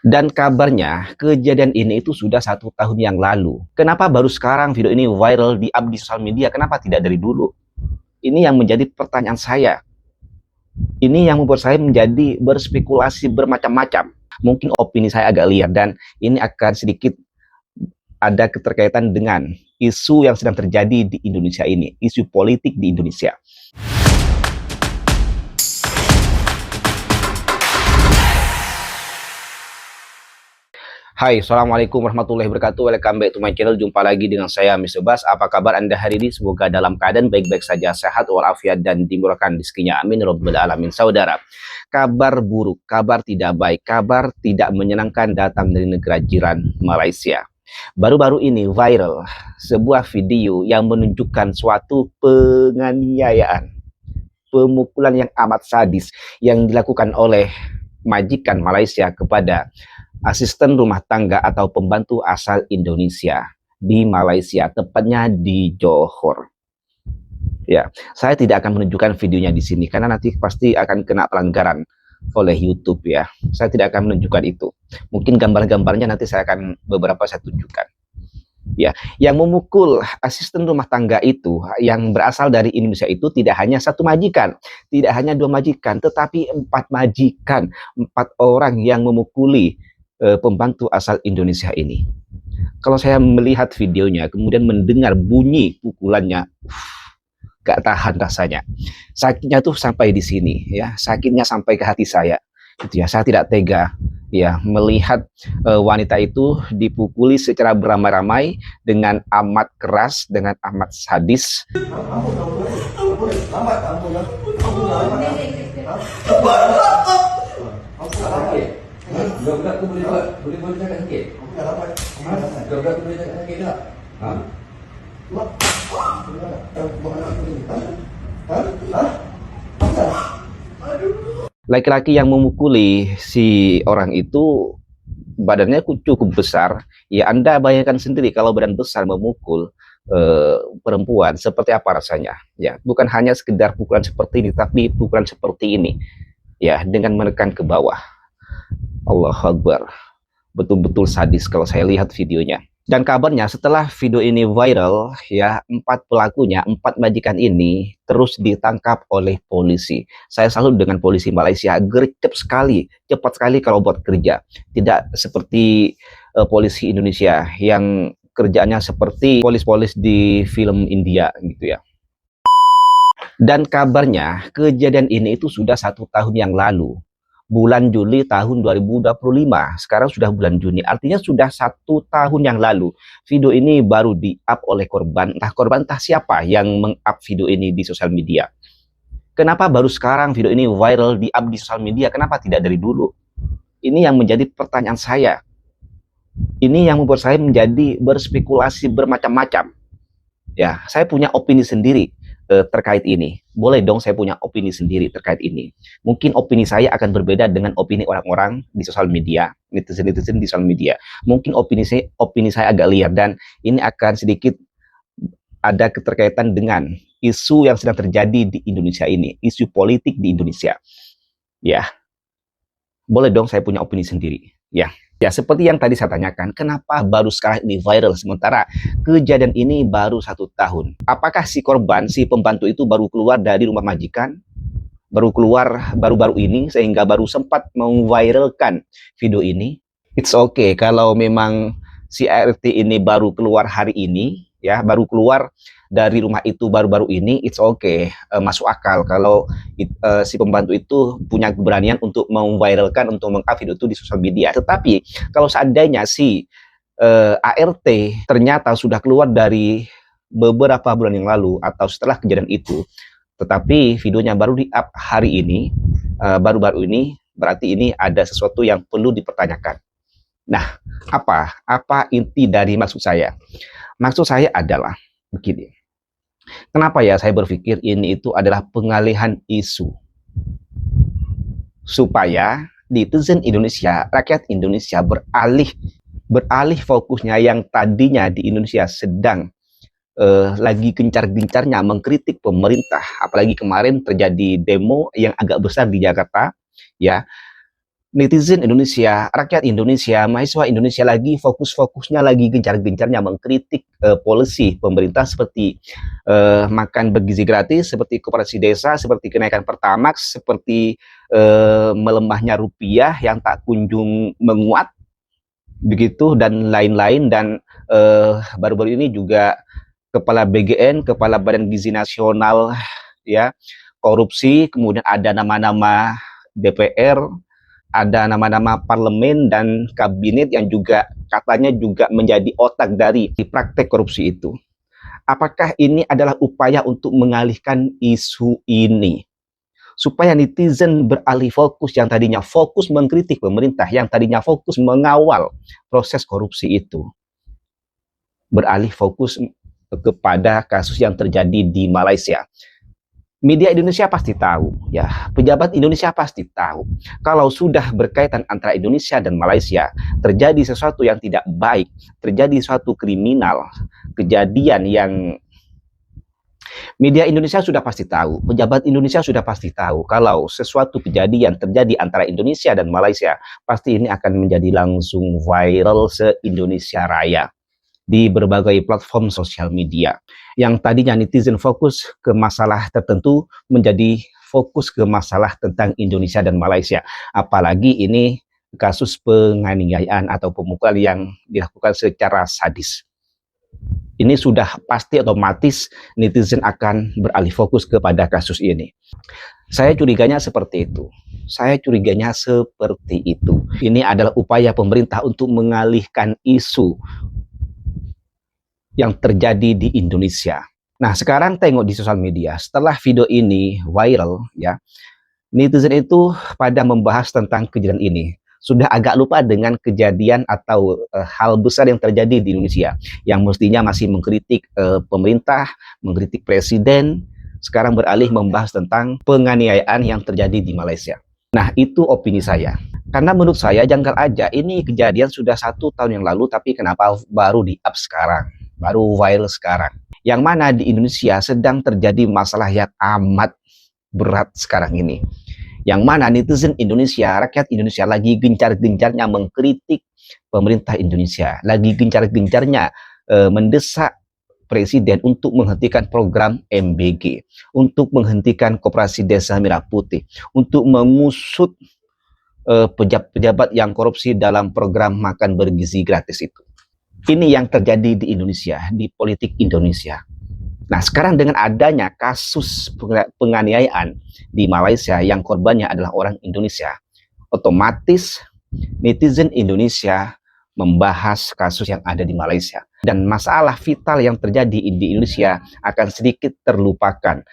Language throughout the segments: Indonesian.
Dan kabarnya kejadian ini itu sudah 1 tahun yang lalu. Kenapa baru sekarang video ini viral di up di sosial media? Kenapa tidak dari dulu? Ini yang menjadi pertanyaan saya. Ini yang membuat saya menjadi berspekulasi bermacam-macam. Mungkin opini saya agak liar dan ini akan sedikit ada keterkaitan dengan isu yang sedang terjadi di Indonesia ini, isu politik di Indonesia. Hai, Assalamualaikum warahmatullahi wabarakatuh. Welcome back to my channel. Jumpa lagi dengan saya, Mr. Bas. Apa kabar Anda hari ini? Semoga dalam keadaan baik-baik saja, sehat walafiat, dan dimurahkan rezekinya. Amin, robbal alamin. Saudara, kabar buruk, kabar tidak baik, kabar tidak menyenangkan datang dari negara jiran Malaysia. Baru-baru ini viral sebuah video yang menunjukkan suatu penganiayaan, pemukulan yang amat sadis yang dilakukan oleh majikan Malaysia kepada asisten rumah tangga atau pembantu asal Indonesia di Malaysia, tepatnya di Johor. Ya, saya tidak akan menunjukkan videonya di sini karena nanti pasti akan kena pelanggaran oleh YouTube ya. Saya tidak akan menunjukkan itu. Mungkin gambar-gambarnya nanti saya akan saya tunjukkan. Ya, yang memukul asisten rumah tangga itu yang berasal dari Indonesia itu tidak hanya satu majikan, tidak hanya dua majikan, tetapi 4 majikan, 4 orang yang memukuli pembantu asal Indonesia ini. Kalau saya melihat videonya, kemudian mendengar bunyi pukulannya, gak tahan rasanya. Sakitnya tuh sampai di sini, ya, sakitnya sampai ke hati saya. Gitu ya, saya tidak tega, ya, melihat wanita itu dipukuli secara beramai-ramai dengan amat keras, dengan amat sadis. Budak-budak tu boleh cakap sikit. Budak-budak tu boleh cakap sikit tak? Ha? Laki-laki yang memukuli si orang itu badannya cukup besar. Ya, Anda bayangkan sendiri kalau badan besar memukul perempuan seperti apa rasanya. Ya, bukan hanya sekedar pukulan seperti ini, tapi pukulan seperti ini. Ya, dengan menekan ke bawah. Allahu Akbar, betul-betul sadis kalau saya lihat videonya. Dan kabarnya setelah video ini viral, ya, 4 pelakunya, 4 majikan ini terus ditangkap oleh polisi. Saya salut dengan polisi Malaysia, gercep sekali, cepat sekali kalau buat kerja. Tidak seperti polisi Indonesia yang kerjaannya seperti polis-polis di film India gitu ya. Dan kabarnya kejadian ini itu sudah 1 tahun yang lalu. Bulan Juli tahun 2025, sekarang sudah bulan Juni, artinya sudah 1 tahun yang lalu. Video ini baru di-up oleh korban, entah siapa yang meng-up video ini di sosial media. Kenapa baru sekarang video ini viral di-up di sosial media, kenapa tidak dari dulu? Ini yang menjadi pertanyaan saya. Ini yang membuat saya menjadi berspekulasi bermacam-macam. Ya, saya punya opini sendiri terkait ini. Boleh dong saya punya opini sendiri terkait ini. Mungkin opini saya akan berbeda dengan opini orang-orang di sosial media, netizen-netizen di sosial media. Mungkin opini saya agak liar dan ini akan sedikit ada keterkaitan dengan isu yang sedang terjadi di Indonesia ini, isu politik di Indonesia. Ya, boleh dong saya punya opini sendiri. Ya, seperti yang tadi saya tanyakan, kenapa baru sekarang ini viral sementara kejadian ini baru 1 tahun? Apakah si korban, si pembantu itu baru keluar dari rumah majikan, baru keluar baru-baru ini sehingga baru sempat memviralkan video ini? It's okay kalau memang si ART ini baru keluar hari ini, ya, baru keluar dari rumah itu baru-baru ini, it's okay, masuk akal kalau si pembantu itu punya keberanian untuk memviralkan, untuk meng-up video itu di sosial media. Tetapi kalau seandainya si ART ternyata sudah keluar dari beberapa bulan yang lalu atau setelah kejadian itu, tetapi videonya baru di-up hari ini, baru-baru ini, berarti ini ada sesuatu yang perlu dipertanyakan. Nah, apa inti dari maksud saya? Maksud saya adalah begini. Kenapa ya saya berpikir ini itu adalah pengalihan isu supaya netizen Indonesia, rakyat Indonesia beralih fokusnya yang tadinya di Indonesia sedang lagi gencar-gencarnya mengkritik pemerintah, apalagi kemarin terjadi demo yang agak besar di Jakarta, ya. netizen Indonesia, rakyat Indonesia, mahasiswa Indonesia lagi fokus-fokusnya, lagi gencar-gencarnya mengkritik polisi pemerintah seperti makan bergizi gratis, seperti koperasi desa, seperti kenaikan Pertamax, seperti melemahnya rupiah yang tak kunjung menguat, begitu, dan lain-lain. Dan baru-baru ini juga Kepala BGN, Kepala Badan Gizi Nasional, ya, korupsi, kemudian ada nama-nama DPR, ada nama-nama parlemen dan kabinet yang juga katanya juga menjadi otak dari praktek korupsi itu. Apakah ini adalah upaya untuk mengalihkan isu ini? Supaya netizen beralih fokus, yang tadinya fokus mengkritik pemerintah, yang tadinya fokus mengawal proses korupsi itu, beralih fokus kepada kasus yang terjadi di Malaysia. Media Indonesia pasti tahu, ya, pejabat Indonesia pasti tahu, kalau sudah berkaitan antara Indonesia dan Malaysia, terjadi sesuatu yang tidak baik, terjadi suatu kriminal, kejadian yang media Indonesia sudah pasti tahu, pejabat Indonesia sudah pasti tahu, kalau sesuatu kejadian terjadi antara Indonesia dan Malaysia, pasti ini akan menjadi langsung viral se-Indonesia Raya di berbagai platform sosial media. Yang tadinya netizen fokus ke masalah tertentu menjadi fokus ke masalah tentang Indonesia dan Malaysia. Apalagi ini kasus penganiayaan atau pemukulan yang dilakukan secara sadis. Ini sudah pasti otomatis netizen akan beralih fokus kepada kasus ini. Saya curiganya seperti itu. Saya curiganya seperti itu. Ini adalah upaya pemerintah untuk mengalihkan isu yang terjadi di Indonesia. Nah, sekarang tengok di sosial media, setelah video ini viral, ya, netizen itu pada membahas tentang kejadian ini. Sudah agak lupa dengan kejadian atau hal besar yang terjadi di Indonesia, yang mestinya masih mengkritik pemerintah, mengkritik presiden, sekarang beralih membahas tentang penganiayaan yang terjadi di Malaysia. Nah, itu opini saya. Karena menurut saya janggal aja, ini kejadian sudah 1 tahun yang lalu, tapi kenapa baru di-up sekarang? Baru viral sekarang. Yang mana di Indonesia sedang terjadi masalah yang amat berat sekarang ini. Yang mana netizen Indonesia, rakyat Indonesia lagi gencar-gencarnya mengkritik pemerintah Indonesia. Lagi gencar-gencarnya mendesak presiden untuk menghentikan program MBG, untuk menghentikan koperasi desa merah putih, untuk mengusut pejabat-pejabat yang korupsi dalam program makan bergizi gratis itu. Ini yang terjadi di Indonesia, di politik Indonesia. Nah, sekarang dengan adanya kasus penganiayaan di Malaysia yang korbannya adalah orang Indonesia, otomatis netizen Indonesia membahas kasus yang ada di Malaysia. Dan masalah vital yang terjadi di Indonesia akan sedikit terlupakan,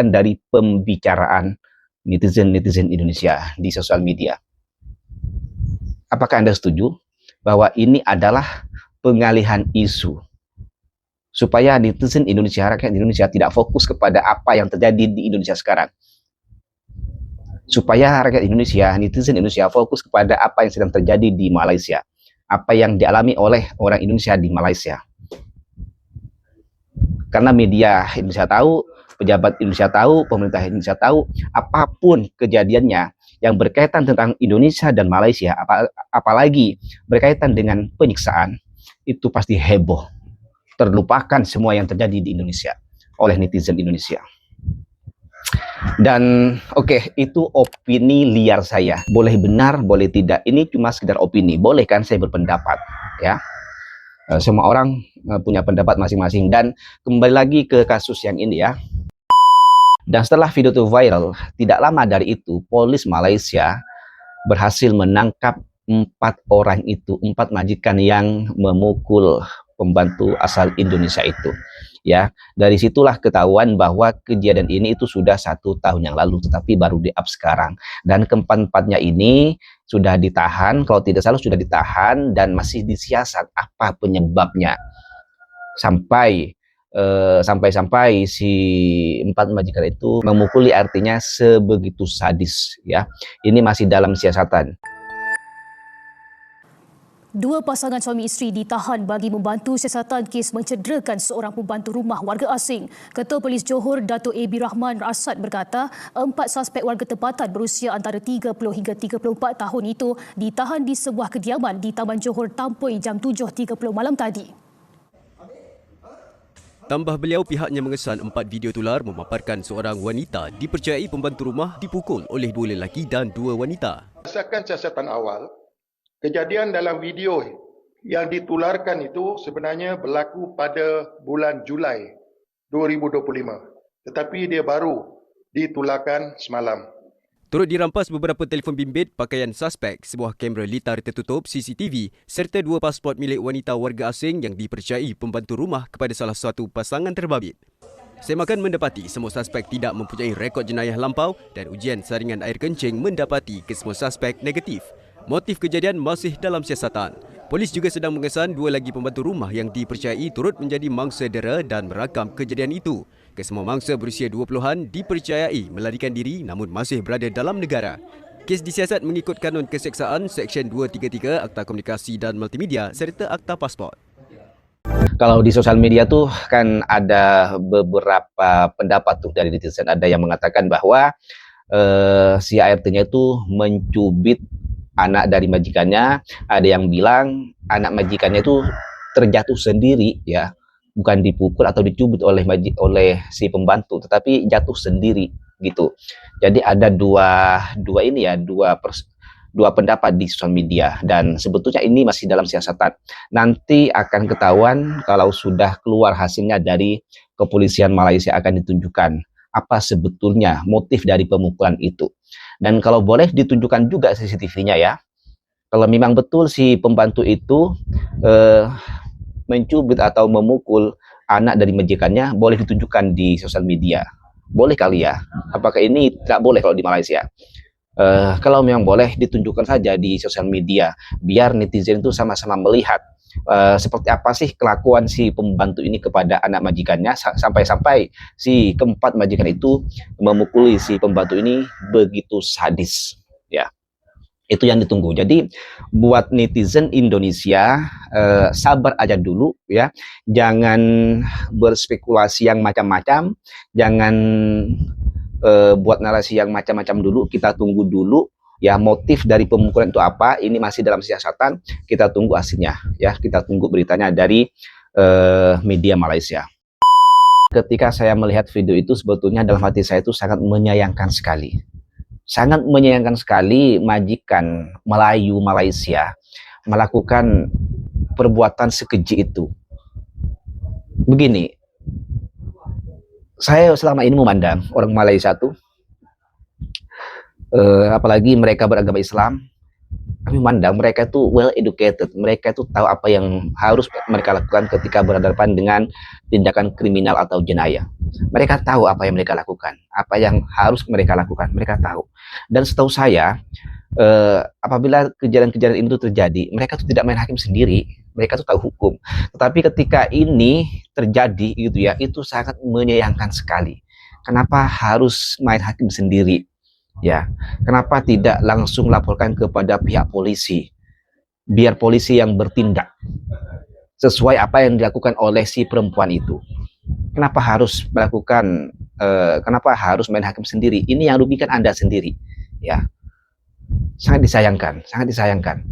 dari pembicaraan netizen-netizen Indonesia di sosial media. Apakah Anda setuju bahwa ini adalah pengalihan isu supaya netizen Indonesia, rakyat Indonesia tidak fokus kepada apa yang terjadi di Indonesia sekarang, supaya rakyat Indonesia, netizen Indonesia fokus kepada apa yang sedang terjadi di Malaysia, apa yang dialami oleh orang Indonesia di Malaysia. Karena media Indonesia tahu, pejabat Indonesia tahu, pemerintah Indonesia tahu, apapun kejadiannya yang berkaitan tentang Indonesia dan Malaysia, apalagi berkaitan dengan penyiksaan, itu pasti heboh. Terlupakan semua yang terjadi di Indonesia oleh netizen Indonesia. Dan oke, itu opini liar saya. Boleh benar, boleh tidak. Ini cuma sekedar opini. Boleh kan saya berpendapat, ya. Semua orang punya pendapat masing-masing. Dan kembali lagi ke kasus yang ini, ya. Dan setelah video itu viral, tidak lama dari itu, polis Malaysia berhasil menangkap 4 orang itu, 4 majikan yang memukul pembantu asal Indonesia itu. Ya, dari situlah ketahuan bahwa kejadian ini itu sudah 1 tahun yang lalu, tetapi baru di-up sekarang. Dan keempat-empatnya ini sudah ditahan, kalau tidak salah sudah ditahan dan masih disiasat apa penyebabnya. Sampai si 4 majikan itu memukuli, artinya sebegitu sadis, ya. Ini masih dalam siasatan. Dua pasangan suami isteri ditahan bagi membantu siasatan kes mencederakan seorang pembantu rumah warga asing. Ketua Polis Johor, Dato' A.B. Rahman Rasad berkata, 4 suspek warga tempatan berusia antara 30 hingga 34 tahun itu ditahan di sebuah kediaman di Taman Johor Tampoi jam 7.30 malam tadi. Tambah beliau, pihaknya mengesan 4 video tular memaparkan seorang wanita dipercayai pembantu rumah dipukul oleh 2 lelaki dan 2 wanita. Berdasarkan siasatan awal, kejadian dalam video yang ditularkan itu sebenarnya berlaku pada bulan Julai 2025. Tetapi dia baru ditularkan semalam. Turut dirampas beberapa telefon bimbit, pakaian suspek, sebuah kamera litar tertutup CCTV serta 2 pasport milik wanita warga asing yang dipercayai pembantu rumah kepada salah satu pasangan terbabit. Semakan mendapati semua suspek tidak mempunyai rekod jenayah lampau dan ujian saringan air kencing mendapati kesemua suspek negatif. Motif kejadian masih dalam siasatan. Polis juga sedang mengesan 2 lagi pembantu rumah yang dipercayai turut menjadi mangsa dera dan merakam kejadian itu. Kesemua mangsa berusia 20-an dipercayai melarikan diri namun masih berada dalam negara. Kes disiasat mengikut kanun keseksaan Seksyen 233 Akta Komunikasi dan Multimedia serta Akta Pasport. Kalau di sosial media tuh kan ada beberapa pendapat tuh dari netizen. Ada yang mengatakan bahwa si ART-nya itu mencubit anak dari majikannya. Ada yang bilang anak majikannya itu terjatuh sendiri, ya, bukan dipukul atau dicubit oleh si pembantu, tetapi jatuh sendiri gitu. Jadi ada dua pendapat di sosial media, dan sebetulnya ini masih dalam siasatan. Nanti akan ketahuan kalau sudah keluar hasilnya dari kepolisian Malaysia, akan ditunjukkan apa sebetulnya motif dari pemukulan itu. Dan kalau boleh ditunjukkan juga CCTV-nya, ya. Kalau memang betul si pembantu itu mencubit atau memukul anak dari majikannya, boleh ditunjukkan di sosial media. Boleh kali ya? Apakah ini tidak boleh kalau di Malaysia? Kalau memang boleh, ditunjukkan saja di sosial media, biar netizen itu sama-sama melihat seperti apa sih kelakuan si pembantu ini kepada anak majikannya, sampai-sampai si keempat majikan itu memukuli si pembantu ini begitu sadis, ya. Itu yang ditunggu. Jadi buat netizen Indonesia, sabar aja dulu, ya. Jangan berspekulasi yang macam-macam, jangan buat narasi yang macam-macam dulu. Kita tunggu dulu, ya, motif dari pemukulan itu apa. Ini masih dalam siasatan, kita tunggu hasilnya, ya. Kita tunggu beritanya dari media Malaysia. Ketika saya melihat video itu, sebetulnya dalam hati saya itu sangat menyayangkan sekali. Sangat menyayangkan sekali majikan Melayu Malaysia melakukan perbuatan sekeji itu. Begini, saya selama ini memandang orang Malaysia tuh, apalagi mereka beragama Islam, kami memandang mereka itu well educated. Mereka itu tahu apa yang harus mereka lakukan ketika berhadapan dengan tindakan kriminal atau jenayah. Mereka tahu apa yang mereka lakukan, apa yang harus mereka lakukan, mereka tahu. Dan setahu saya, apabila kejadian-kejadian itu terjadi, mereka tuh tidak main hakim sendiri, mereka tuh tahu hukum. Tetapi ketika ini terjadi gitu ya, itu sangat menyayangkan sekali. Kenapa harus main hakim sendiri? Ya, kenapa tidak langsung laporkan kepada pihak polisi, biar polisi yang bertindak sesuai apa yang dilakukan oleh si perempuan itu. Kenapa harus melakukan, kenapa harus main hakim sendiri? Ini yang rugikan Anda sendiri, ya. Sangat disayangkan, sangat disayangkan.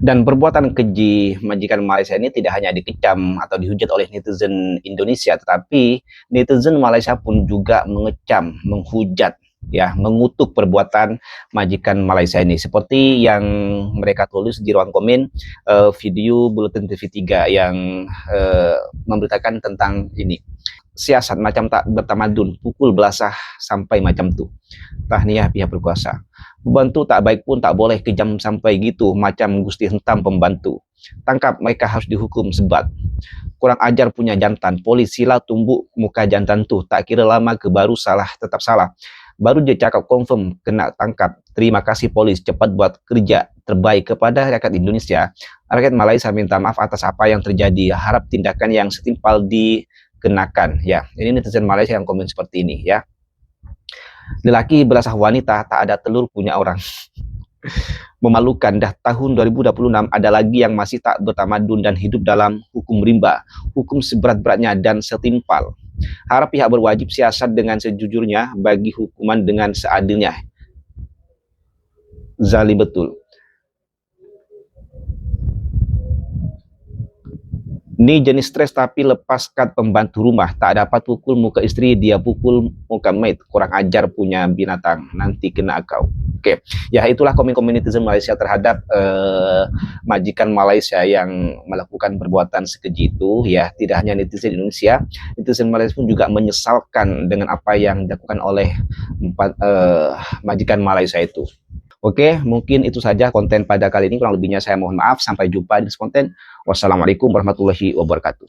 Dan perbuatan keji majikan Malaysia ini tidak hanya dikecam atau dihujat oleh netizen Indonesia, tetapi netizen Malaysia pun juga mengecam, menghujat, ya, mengutuk perbuatan majikan Malaysia ini, seperti yang mereka tulis di ruang komen video Buletin TV3 yang memberitakan tentang ini. Siasat macam tak bertamadun, pukul belasah sampai macam tuh. Tahniah pihak berkuasa. Pembantu tak baik pun tak boleh kejam sampai gitu, macam Gusti Hentam pembantu. Tangkap mereka, harus dihukum sebat. Kurang ajar punya jantan, polisi lah tumbuk muka jantan tuh, tak kira lama ke baru salah tetap salah. Baru dia cakap confirm kena tangkap. Terima kasih polis, cepat buat kerja terbaik kepada rakyat Indonesia. Rakyat Malaysia minta maaf atas apa yang terjadi. Harap tindakan yang setimpal dikenakan. Ya, ini netizen Malaysia yang komen seperti ini, ya. Lelaki belasah wanita, tak ada telur punya orang. Memalukan, dah tahun 2026 ada lagi yang masih tak bertamadun dan hidup dalam hukum rimba, hukum seberat-beratnya dan setimpal. Harap pihak berwajib siasat dengan sejujurnya, bagi hukuman dengan seadilnya. Zalim betul. Ni jenis stres tapi lepaskan pembantu rumah, tak dapat pukul muka istri, dia pukul muka mate. Kurang ajar punya binatang, nanti kena kau. Oke, ya itulah komen-komen netizen Malaysia terhadap majikan Malaysia yang melakukan perbuatan sekeji itu. Ya, tidak hanya netizen Indonesia, netizen Malaysia pun juga menyesalkan dengan apa yang dilakukan oleh majikan Malaysia itu. Oke, mungkin itu saja konten pada kali ini. Kurang lebihnya saya mohon maaf. Sampai jumpa di next konten. Wassalamualaikum warahmatullahi wabarakatuh.